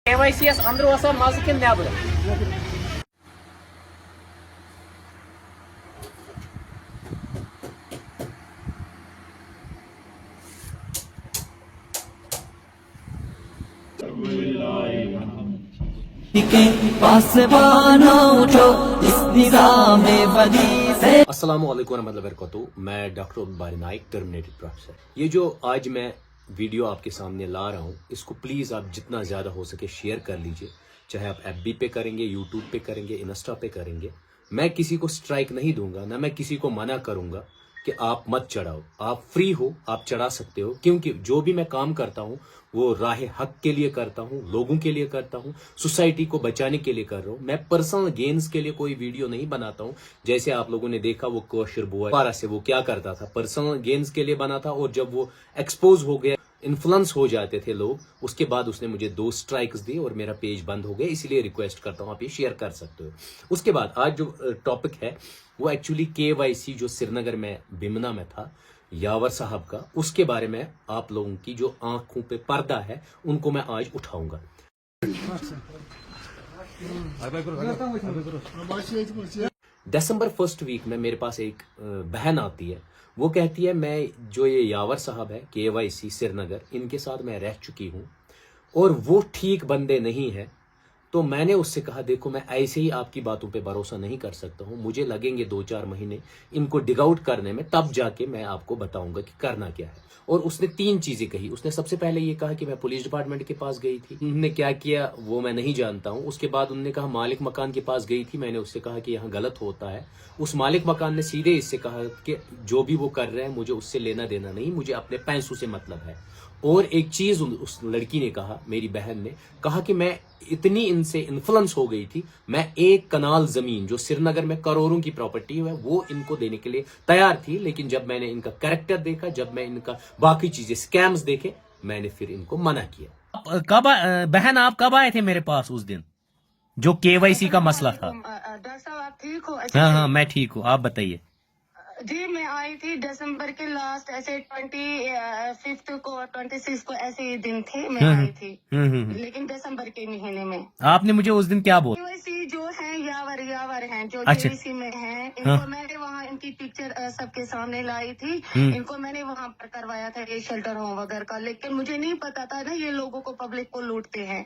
KYC अंदर वसा मज कि नबर अस्सलामुअलैकुम वरहमतुल्लाहि वबरकातुहू। मैं डॉक्टर बारी नाइक, टर्मिनेटेड प्रोफेसर। ये जो आज मैं वीडियो आपके सामने ला रहा हूँ, इसको प्लीज़ आप जितना ज़्यादा हो सके शेयर कर लीजिए। चाहे आप FB पे करेंगे, यूट्यूब पे करेंगे, इंस्टा पे करेंगे। मैं किसी को स्ट्राइक नहीं दूंगा, ना मैं किसी को मना करूंगा कि आप मत चढ़ाओ। आप फ्री हो, आप चढ़ा सकते हो, क्योंकि जो भी मैं काम करता हूँ वो राह हक के लिए करता हूँ, लोगों के लिए करता हूँ, सोसाइटी को बचाने के लिए कर रहा हूँ। मैं पर्सनल गेन्स के लिए कोई वीडियो नहीं बनाता हूँ। जैसे आप लोगों ने देखा वो कोशर बॉय पारा से वो क्या करता था, पर्सनल गेन्स के लिए बना था। और जब वो एक्सपोज हो गया, इन्फ्लुएंस हो जाते थे लोग, उसके बाद उसने मुझे 2 स्ट्राइक्स दी और मेरा पेज बंद हो गया। इसलिए रिक्वेस्ट करता हूँ आप ये शेयर कर सकते हो। उसके बाद आज जो टॉपिक है वो एक्चुअली KYC जो श्रीनगर में बिमना में था, यावर साहब का, उसके बारे में आप लोगों की जो आंखों पे पर्दा है उनको मैं आज उठाऊंगा। दिसंबर 1 वीक में मेरे पास एक बहन आती है। वो कहती है मैं जो ये यावर साहब है KYC श्रीनगर, इनके साथ मैं रह चुकी हूँ और वो ठीक बंदे नहीं है। तो मैंने उससे कहा देखो मैं ऐसे ही आपकी बातों पे भरोसा नहीं कर सकता हूँ, मुझे लगेंगे 2-4 महीने इनको डिग आउट करने में, तब जाके मैं आपको बताऊंगा कि करना क्या है। और उसने 3 चीजें कही। उसने सबसे पहले ये कहा कि मैं पुलिस डिपार्टमेंट के पास गई थी। उन्होंने क्या किया वो मैं नहीं जानता हूँ। उसके बाद उन्होंने कहा मालिक मकान के पास गई थी। मैंने उससे कहा कि यहाँ गलत होता है। उस मालिक मकान ने सीधे इससे कहा कि जो भी वो कर रहे हैं मुझे उससे लेना देना नहीं, मुझे अपने पैसों से मतलब है। और एक चीज उस लड़की ने कहा, मेरी बहन ने कहा कि मैं इतनी इनसे इन्फ्लुएंस हो गई थी, मैं 1 कनाल जमीन जो श्रीनगर में करोड़ों की प्रॉपर्टी है वो इनको देने के लिए तैयार थी। लेकिन जब मैंने इनका कैरेक्टर देखा, जब मैं इनका बाकी चीजें स्कैम्स देखे, मैंने फिर इनको मना किया। कब बहन आप कब आए थे मेरे पास उस दिन जो KYC का मसला था? डॉक्टर साहब आप ठीक हो? हाँ, मैं ठीक हूँ, आप बताइए। जी मैं आई थी दिसंबर के लास्ट, ऐसे 25 को 26 को ऐसे ही दिन थे, मैं आई थी। लेकिन दिसंबर के महीने में आपने मुझे उस दिन क्या बोला? KYC जो है यावर हैं जो अच्छा। KYC में हैं, इनको मैंने वहाँ इनकी पिक्चर सबके सामने लाई थी। इनको मैंने वहाँ पर करवाया था ये शेल्टर होम वगैरह का। लेकिन मुझे नहीं पता था ना ये लोगों को, पब्लिक को लूटते हैं।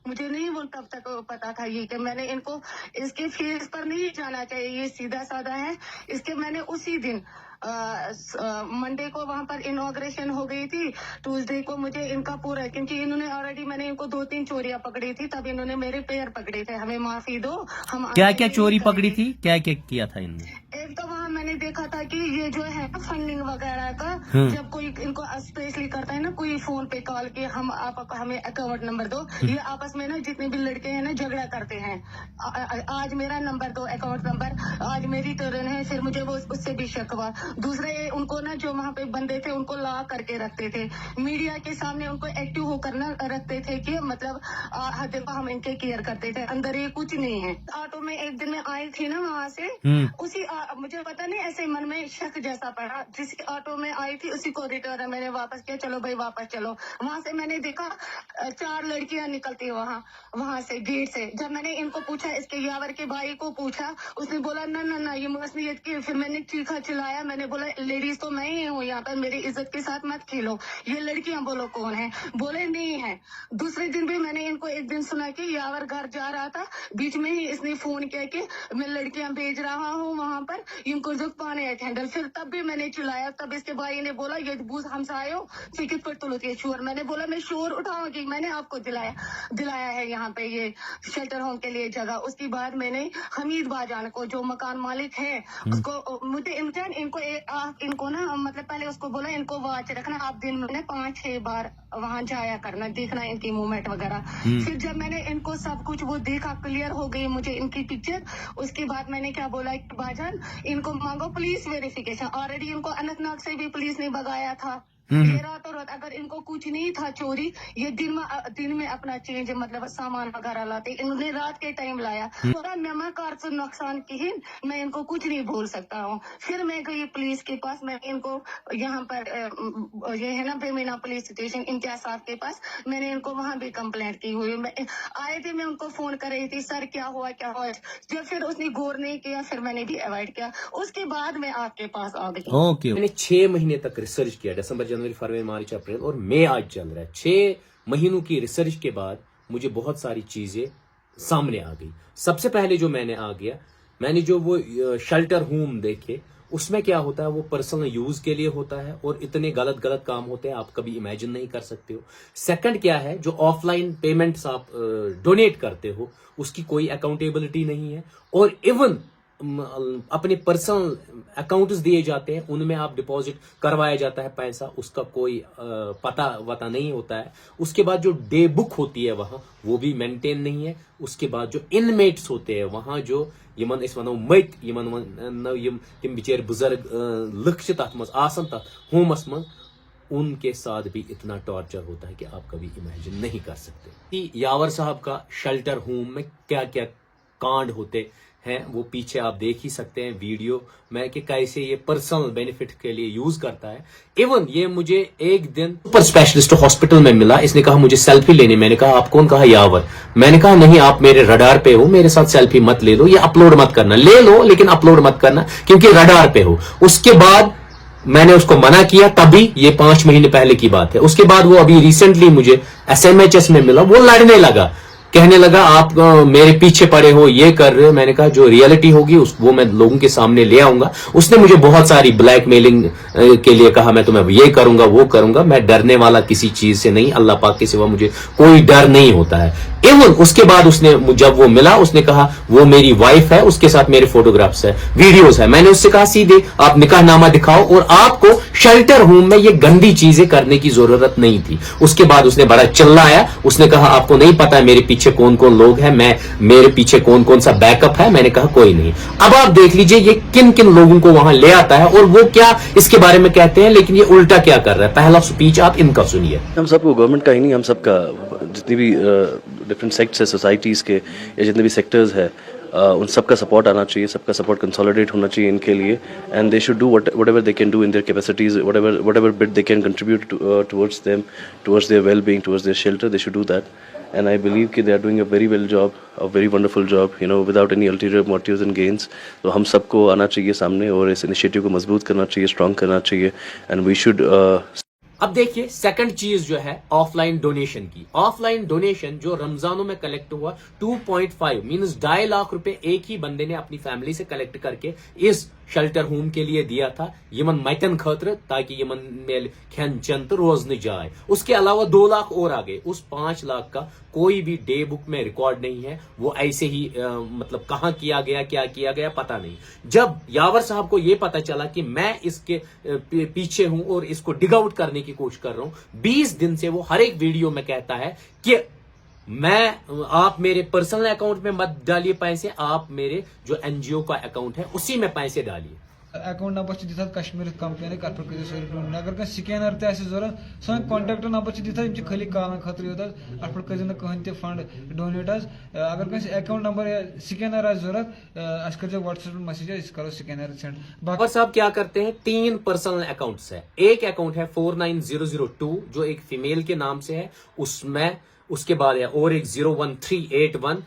मुझे नहीं वो तब तक पता था ये कि मैंने इनको इसके फेस पर नहीं जाना चाहिए, ये सीधा साधा है। इसके मैंने उसी दिन मंडे को वहां पर इनॉग्रेशन हो गई थी। ट्यूसडे को मुझे इनका पूरा, क्योंकि इन्होंने ऑलरेडी, मैंने इनको 2-3 चोरियां पकड़ी थी, तब इन्होंने मेरे पैर पकड़े थे, हमें माफी दो, हम क्या क्या चोरी पकड़ी थी, क्या क्या किया था इनने? एक तो वहाँ मैंने देखा था कि ये जो है फंडिंग वगैरह का, जब कोई इनको स्पेशली करता है ना, कोई फोन पे कॉल के आप हमें अकाउंट नंबर दो, ये आपस में ना जितने भी लड़के हैं ना झगड़ा करते हैं, आज मेरा नंबर दो, अकाउंट नंबर, आज मेरी टर्न है, फिर मुझे वो उससे भी शक हुआ। दूसरा ये उनको ना जो वहाँ पे बंदे थे उनको ला करके रखते थे, मीडिया के सामने उनको एक्टिव होकर ना रखते थे कि मतलब देखो हम इनके केयर करते थे, अंदर ये कुछ नहीं है। ऑटो में एक दिन में आई थी ना वहाँ से, उसी मुझे पता नहीं ऐसे मन में शक जैसा पड़ा, जिस ऑटो में आई थी उसी को रिटर्न मैंने वापस किया, चलो भाई वापस चलो। वहाँ से मैंने देखा 4 लड़कियां निकलती वहाँ से गेट से। जब मैंने इनको पूछा, इसके यावर के भाई को पूछा, उसने बोला ना ना ना ये मसलियत की। फिर मैंने चीखा चिल्लाया, मैंने बोला लेडीज तो मैं ही हूँ यहाँ पर, मेरी इज्जत के साथ मत खेलो, ये लड़कियां बोलो कौन है? बोले नहीं है। दूसरे दिन भी मैंने इनको एक दिन सुना कि यावर घर जा रहा था, बीच में ही इसने फोन किया कि मैं लड़कियां भेज रहा हूँ वहाँ पर, इनको जो पाने है हैंडल। फिर तब भी मैंने चिल्लाया, तब इसके भाई ने बोला ये बूझ हमसे आए हो फिर पर तुलती शोर। मैंने बोला मैं शोर उठाऊंगी, मैंने आपको दिलाया है यहाँ पे ये शेल्टर होम के लिए जगह। उसके बाद मैंने हमीद बाजान को, जो मकान मालिक है, उसको मुझे इनको ना मतलब पहले उसको बोला इनको वॉच रखना, आप दिन में 5-6 बार वहां जाया करना, देखना इनकी मूवमेंट वगैरह। फिर जब मैंने इनको सब कुछ वो देखा, क्लियर हो गई मुझे इनकी पिक्चर, उसके बाद मैंने क्या बोला कि बाजान इनको मांगो पुलिस वेरिफिकेशन। ऑलरेडी इनको अनंतनाग से भी पुलिस ने भगाया था, ये रातों रात अगर इनको कुछ नहीं था चोरी, ये दिन में अपना चेंज मतलब सामान वगैरह लाते, इन्होंने रात के टाइम लाया। थोड़ा मेमा कार से नुकसान की मैं इनको कुछ नहीं बोल सकता हूँ। फिर मैं गई पुलिस के पास, मैं इनको यहाँ पर ये है ना बेमीना पुलिस स्टेशन इम्तियाज साहब के पास, मैंने इनको वहाँ भी कंप्लेंट की हुई। मैं आए थे, मैं उनको फोन कर रही थी, सर क्या हुआ क्या हुआ। जब फिर उसने गौर नहीं किया, फिर मैंने भी अवॉइड किया। उसके बाद मैं आपके पास आ गई। ओके। मैंने 6 महीने तक रिसर्च किया, दिसंबर जनवरी फरवरी मार्च अप्रैल और मई आज चल रहा है। 6 महीनों की रिसर्च के बाद मुझे बहुत सारी चीजें सामने आ गई। सबसे पहले जो मैंने जो वो शेल्टर होम देखे, उसमें क्या होता है, वो पर्सनल यूज के लिए होता है और इतने गलत काम होते हैं आप कभी इमेजिन नहीं कर सकते हो। सेकंड क्या है, जो ऑफलाइन पेमेंट्स आप डोनेट करते हो उसकी कोई अकाउंटेबिलिटी नहीं है, और इवन अपने पर्सनल अकाउंट्स दिए जाते हैं, उनमें आप डिपॉजिट करवाया जाता है पैसा, उसका कोई पता नहीं होता है। उसके बाद जो डे बुक होती है वहां, वो भी मेंटेन नहीं है। उसके बाद जो इनमेट्स होते हैं वहां, जो यमन इस वनो मत यमन तिम बिचार बुजुर्ग लुक तथ मज आसन तथ होमस मज, उनके साथ भी इतना टॉर्चर होता है कि आप कभी इमेजिन नहीं कर सकते। यावर साहब का शेल्टर होम में क्या क्या कांड होते हैं वो पीछे आप देख ही सकते हैं वीडियो में कि कैसे ये पर्सनल बेनिफिट के लिए यूज करता है। इवन ये मुझे एक दिन सुपर स्पेशलिस्ट हॉस्पिटल में मिला, इसने कहा मुझे सेल्फी लेनी। मैंने कहा आप कौन? कहा यावर। मैंने कहा नहीं, आप मेरे रडार पे हो, मेरे साथ सेल्फी मत ले लो, ये अपलोड मत करना। ले लो लेकिन अपलोड मत करना क्योंकि रडार पे हो। उसके बाद मैंने उसको मना किया, तभी ये 5 महीने पहले की बात है। उसके बाद वो अभी रिसेंटली मुझे SMHS में मिला, वो लड़ने लगा, कहने लगा आप मेरे पीछे पड़े हो, ये कर रहे हो। मैंने कहा जो रियलिटी होगी वो मैं लोगों के सामने ले आऊंगा। उसने मुझे बहुत सारी ब्लैकमेलिंग के लिए कहा, मैं तुम्हें ये करूंगा वो करूंगा। मैं डरने वाला किसी चीज से नहीं, अल्लाह पाक के सिवा मुझे कोई डर नहीं होता है। इवन उसके बाद उसने जब वो मिला, उसने कहा वो मेरी वाइफ है, उसके साथ मेरे फोटोग्राफ्स है, वीडियोस है। मैंने उससे कहा सीधे आप निकाहनामा दिखाओ, और आपको शेल्टर होम में ये गंदी चीजें करने की जरूरत नहीं थी। उसके बाद उसने बड़ा चिल्लाया, उसने कहा आपको नहीं पता है मेरे पीछे कौन कौन लोग हैं, मेरे पीछे कौन कौन सा बैकअप है। मैंने कहा कोई नहीं। अब आप देख लीजिए ये किन किन लोगों को वहां ले आता है और वो क्या इसके बारे में कहते हैं, लेकिन ये उल्टा क्या कर रहा है। पहला स्पीच आप इनका सुनिए। हम सबको, गवर्नमेंट का ही नहीं, हम सबका, जितनी भी डिफरेंट सेक्ट्स है सोसाइटीज के या जितने भी सेक्टर्स है, उन सबका सपोर्ट आना चाहिए, सबका सपोर्ट कंसोलिडेट होना चाहिए इनके लिए। And they should do whatever they can do in their capacities, whatever bit they can contribute towards them, towards their well-being, towards their shelter, they should do that. And I believe that they are doing a very well job, a very wonderful job, without any ulterior motives and gains. तो हम सबको आना चाहिए सामने और इस initiative को मजबूत करना चाहिए, स्ट्रॉन्ग करना चाहिए, and we should अब देखिए सेकंड चीज जो है ऑफलाइन डोनेशन की। ऑफलाइन डोनेशन जो रमजानों में कलेक्ट हुआ 2.5 मींस 2.5 लाख रुपए एक ही बंदे ने अपनी फैमिली से कलेक्ट करके इस शेल्टर होम के लिए दिया था, यमन मटन खतर, ताकि यमन मेल खन चन तो रोज न जाए। उसके अलावा 2 लाख और आ गए। उस 5 लाख का कोई भी डे बुक में रिकॉर्ड नहीं है, वो ऐसे ही मतलब कहां किया गया, क्या किया गया पता नहीं। जब यावर साहब को यह पता चला कि मैं इसके पीछे हूं और इसको डिग आउट करने की कोशिश कर रहा हूं, 20 दिन से वो हर एक वीडियो में कहता है कि आप मेरे पर्सनल अकाउंट में मत डालिए पैसे, आप मेरे जो NGO का अकाउंट है उसी में पैसे डालिए। अकाउंट नंबर दिता कश्मीर कंप्लेन कर कर अगर कह स्कैनर तरूरत सन कॉन्टैक्ट नंबर दिता खाली कॉल खतर योत अट कहें फंड डोनेट अगर कह अकाउंट नंबर या स्कैनर जरूरत कर व्हाट्सएप मैसेज करो स्कैनर सेंड। बाबर साहब क्या करते हैं, 3 पर्सनल अकाउंट्स है। एक अकाउंट है 49002 जो एक फीमेल के नाम से है, उसमें उसके बाद है और एक 01381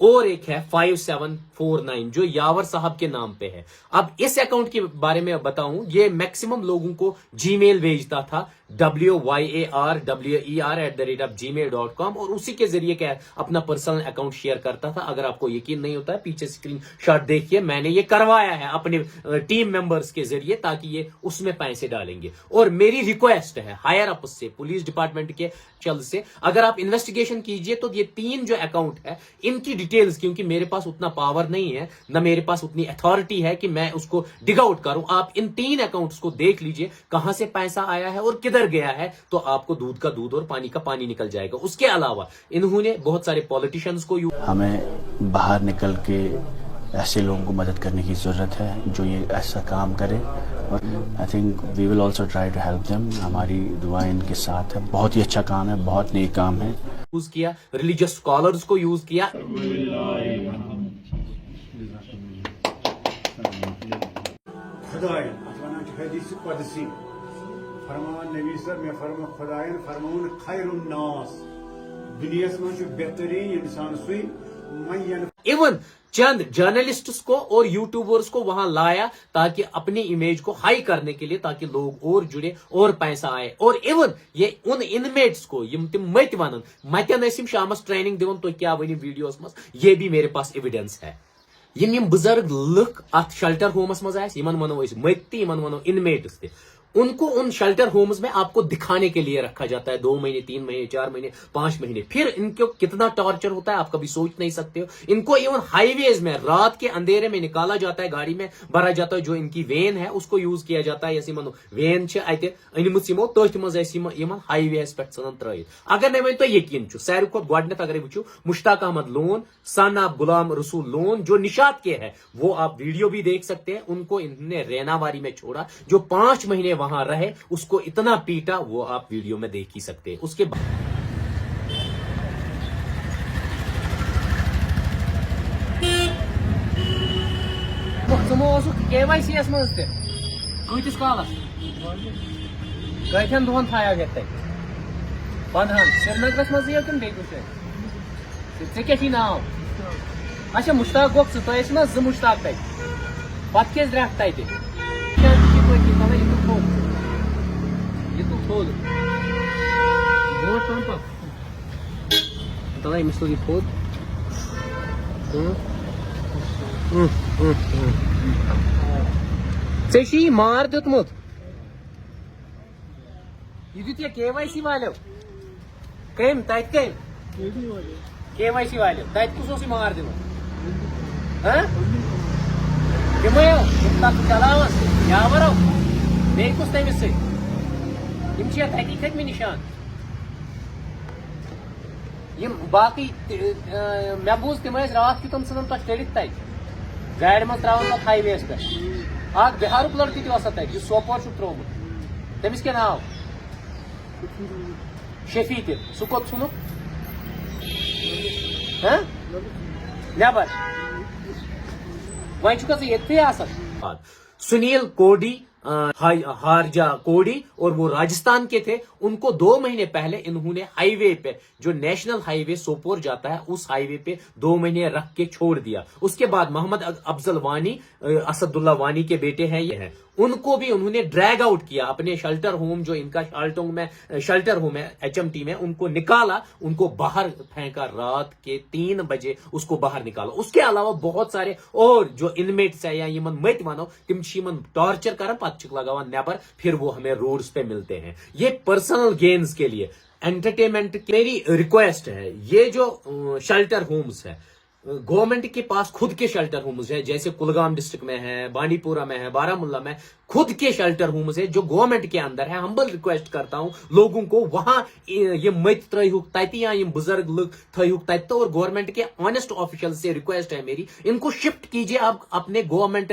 और एक है 5749 जो यावर साहब के नाम पे है। अब इस अकाउंट के बारे में बताऊं, ये मैक्सिमम लोगों को जीमेल भेजता था WYARWER@gmail.com और उसी के जरिए क्या अपना पर्सनल अकाउंट शेयर करता था। अगर आपको यकीन नहीं होता है पीछे स्क्रीन शॉट देखिए, मैंने ये करवाया है अपने टीम मेंबर्स के जरिए ताकि ये उसमें पैसे डालेंगे। और मेरी रिक्वेस्ट है हायर अप से, पुलिस डिपार्टमेंट के चल से, अगर आप इन्वेस्टिगेशन कीजिए तो ये 3 जो अकाउंट है इनकी डिटेल्स, क्योंकि मेरे पास उतना पावर नहीं है न मेरे पास उतनी अथॉरिटी है कि मैं उसको डिग आउट करूं। आप इन 3 अकाउंट्स को देख लीजिए कहां से पैसा आया है और किधर गया है, तो आपको दूध का दूध और पानी का पानी निकल जाएगा। उसके अलावा इन्होंने बहुत सारे पॉलिटिशियंस को हमें बाहर निकल के ایسے لوگوں کو مدد کرنے کی ضرورت ہے جو یہ ایسا کام کرے, اور I think we will also try to help them. ہماری دعائیں ان کے ساتھ ہے. بہت ہی اچھا کام ہے, بہت نیک کام ہے. یوز کیا, ریلیجیس اسکالرز کو یوز کیا. خدائے حدیث قدسی فرمان نبی صاحب میں فرما خدائن فرمون خیر الناس دنیا میں بہترین انسان سوئی من ایون چند جرنلسٹس کو اور یوٹیوبرز کو وہاں لایا تاکہ اپنی امیج کو ہائی کرنے کے لیے, تاکہ لوگ اور جڑے اور پیسہ آئے. اور ایون یہ ان انمیٹس کو یم تم مت ونن متن ٲسِم شامس ٹریننگ دِوان تُہۍ کیٛاہ ؤنِو ویڈیوس منٛز, یہ بھی میرے پاس ایویڈنس ہے. یم بزرگ لُکھ اتھ شیلٹر ہومس منٛز آسہِ, یمن ونو أسۍ مٔتۍ تہِ, یمن ونو انمیٹس تہِ, ان کو ان شیلٹر ہومز میں آپ کو دکھانے کے لیے رکھا جاتا ہے 2 مہینے 3 مہینے 4 مہینے 5 مہینے. پھر ان کو کتنا ٹارچر ہوتا ہے آپ کبھی سوچ نہیں سکتے ہو. ان کو ایون ہائی ویز میں رات کے اندھیرے میں نکالا جاتا ہے, گاڑی میں بھرا جاتا ہے, جو ان کی وین ہے اس کو یوز کیا جاتا ہے. یس وین اتہ انمت یمو تھی مز ہائی ویز پہ ژھن ترائت. اگر نہیں ون تو یقین ساروی کھت گۄڈنیتھ اگر وچو مشتاق احمد لون, سن آف غلام رسول لون جو نشاد کے ہے, وہ آپ ویڈیو بھی دیکھ سکتے ہیں. ان کو انہوں نے ریناواری میں چھوڑا, جو 5 مہینے وہاں رہے, اس کو اتنا پیٹا, وہ آپ ویڈیو میں دیکھ ہی سکتے ہیں. اس کے بعد KYC مز کتس کالس کتن دہن تھایا گیا تھی 15 سری نگرس مز کن بیس جائے ٹھیک ناو اچھا مشتاق گوک ثے نا 2 مشتاق تک پتہ کیٛازِ رکھ تتہِ یہ تو تھوڑ بوٹ پمپ تلا امس لوگ یہ تھوڑ ژےٚ مار دیُتمُت یہ دیُت یہ KYC والو کٔمۍ تتہِ کٔمۍ KYC والو تتہِ کُس اوسُے مار دِوان تِمے تتھ چلاوان یاورو بیٚیہِ کُس تٔمِس سۭتۍ یم چھِ اتی کھٔتمٕتۍ نشان. یم باقی مےٚ بوٗز تِم ٲسۍ راتھ کیُتھ ژھٕنان تۄہہِ کٔڑِتھ تتہِ گاڑِ منٛز تراوان پتہٕ ہائی وییس پٮ۪ٹھ. اکھ بِہارُک لڑکہٕ تہِ اوس تتہِ یُس سوپور چھُکھ ترٛوومُت, تٔمِس کیٛاہ ناو شفیع تہِ, سُہ کوٚت ژھُنُکھ نٮ۪بر, وۄنۍ چھُکھا ژٕ ییٚتھٕے آسان. سنیل کوڈی ہارجا کوڈی اور وہ راجستھان کے تھے. ان کو 2 مہینے پہلے انہوں نے ہائی وے پہ, جو نیشنل ہائی وے سوپور جاتا ہے, اس ہائی وے پہ 2 مہینے رکھ کے چھوڑ دیا. اس کے بعد محمد افضل وانی, اسد اللہ وانی کے بیٹے ہیں یہ ہیں, ان کو بھی انہوں نے ڈریگ آؤٹ کیا اپنے شیلٹر ہوم, جو ان کا شیلٹر ہوم ہے HMT میں, ان کو نکالا, ان کو باہر پھینکا رات کے 3 بجے اس کو باہر نکالا. اس کے علاوہ بہت سارے اور جو انمیٹس ہے یا یمن مت ونو تم یمن ٹارچر کرن پتہ چھک لگاوان نیبر, پھر وہ ہمیں روڈز پہ ملتے ہیں. یہ پرسنل گینز کے لیے انٹرٹینمنٹ کی میری ریکویسٹ ہے. یہ جو شیلٹر ہومز ہے, گورنمنٹ کے پاس خود کے شیلٹر ہومز ہے, جیسے کلگام ڈسٹرکٹ میں ہے, بانڈی پورہ میں ہے, بارامولہ میں خود کے شیلٹر ہومز ہے جو گورنمنٹ کے اندر ہے. ہمبل ریکویسٹ کرتا ہوں لوگوں کو وہاں یہ مت ترہوک تتہ یا یہ بزرگ لوگ تھوک تتہ, اور گورنمنٹ کے آنےسٹ آفیشل سے ریکویسٹ ہے میری, ان کو شفٹ کیجیے آپ اپنے گورنمنٹ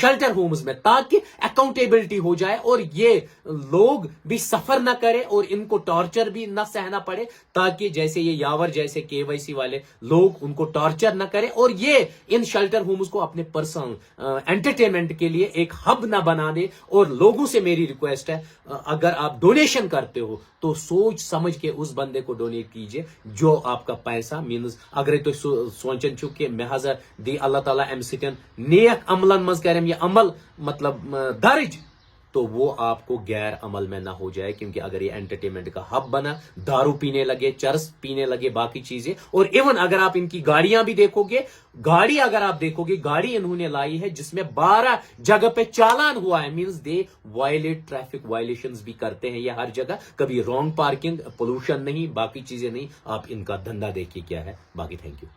شیلٹر ہومز میں, تاکہ اکاؤنٹیبلٹی ہو جائے اور یہ لوگ بھی سفر نہ کرے اور ان کو ٹارچر بھی نہ سہنا پڑے, تاکہ جیسے یہ یاور جیسے KYC والے لوگ ان کو ٹارچر نہ کرے, اور یہ ان شیلٹر ہومز کو اپنے پرسنل انٹرٹینمنٹ کے لیے ایک ہب نہ بنا دے. اور لوگوں سے میری ریکویسٹ ہے, اگر آپ ڈونیشن کرتے ہو تو سوچ سمجھ کے اس بندے کو ڈونیٹ کیجیے جو آپ کا پیسہ مینز اگر تھی سوچان چھو کہ مے ہسا دی اللہ تعالیٰ ام سن نیک عملن مز کرم یہ عمل مطلب درج, تو وہ آپ کو غیر عمل میں نہ ہو جائے. کیونکہ اگر یہ انٹرٹینمنٹ کا ہب بنا, دارو پینے لگے, چرس پینے لگے, باقی چیزیں, اور ایون اگر آپ ان کی گاڑیاں بھی دیکھو گے, گاڑی اگر آپ دیکھو گے, گاڑی انہوں نے لائی ہے جس میں 12 جگہ پہ چالان ہوا ہے, مینز دے وائلیٹ ٹریفک وائلیشنز بھی کرتے ہیں یہ ہر جگہ. کبھی رانگ پارکنگ, پولوشن نہیں, باقی چیزیں نہیں. آپ ان کا دھندا دیکھیے کیا ہے. باقی تھینک یو.